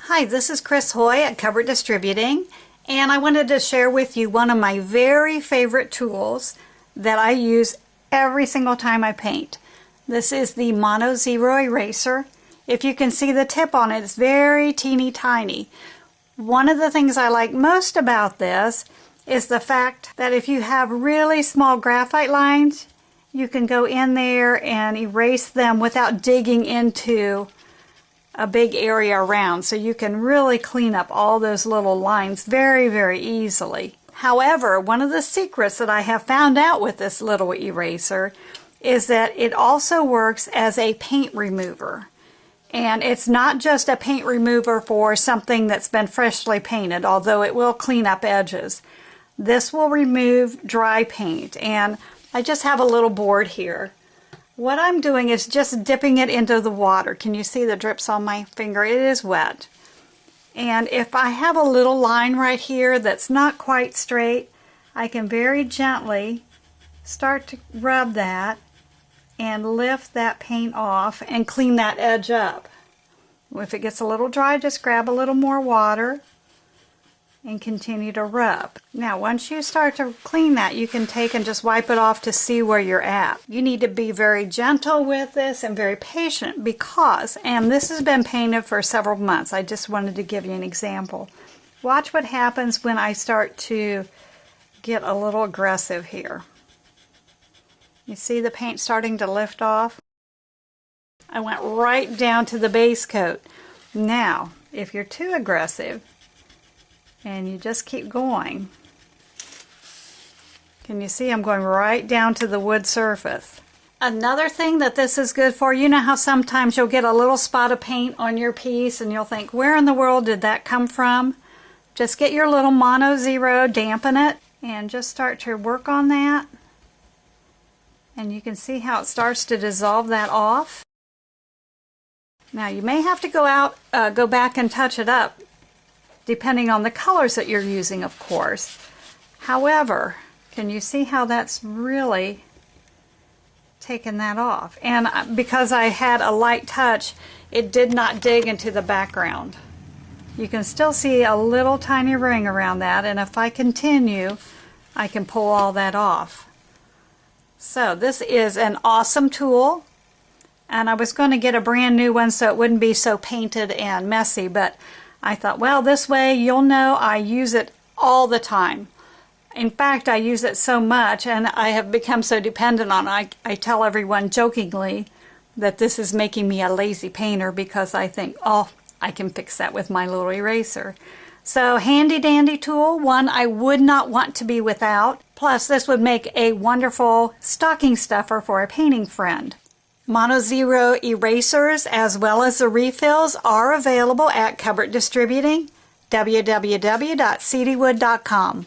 Hi, this is Chris Haughey at Cover Distributing, and I wanted to share with you one of my very favorite tools that I use every single time I paint. This is the Mono Zero Eraser. If you can see the tip on it, it's very teeny tiny. One of the things I like most about this is the fact that if you have really small graphite lines, you can go in there and erase them without digging into a big area around, so you can really clean up all those little lines very, very easily. However, one of the secrets that I have found out with this little eraser is that it also works as a paint remover. And it's not just a paint remover for something that's been freshly painted, although it will clean up edges. This will remove dry paint, and I just have a little board here. What I'm doing is just dipping it into the water. Can you see the drips on my finger? It is wet. And if I have a little line right here that's not quite straight, I can very gently start to rub that and lift that paint off and clean that edge up. If it gets a little dry, just grab a little more water and continue to rub. Now, once you start to clean that, you can take and just wipe it off to see where you're at. You need to be very gentle with this and very patient because, and this has been painted for several months, I just wanted to give you an example. Watch what happens when I start to get a little aggressive here. You see the paint starting to lift off? I went right down to the base coat. Now, if you're too aggressive, and you just keep going. Can you see I'm going right down to the wood surface? Another thing that this is good for, you know how sometimes you'll get a little spot of paint on your piece and you'll think, where in the world did that come from? Just get your little Mono Zero, dampen it, and just start to work on that. And you can see how it starts to dissolve that off. Now you may have to go back and touch it up, depending on the colors that you're using, of course. However, can you see how that's really taken that off? And because I had a light touch, it did not dig into the background. You can still see a little tiny ring around that, and if I continue, I can pull all that off. So this is an awesome tool, and I was going to get a brand new one so it wouldn't be so painted and messy, but I thought, well, this way you'll know I use it all the time. In fact, I use it so much and I have become so dependent on it. I tell everyone jokingly that this is making me a lazy painter because I think, oh, I can fix that with my little eraser. So handy dandy tool, one I would not want to be without. Plus, this would make a wonderful stocking stuffer for a painting friend. Mono Zero erasers as well as the refills are available at Cover Distributing, www.cdwood.com.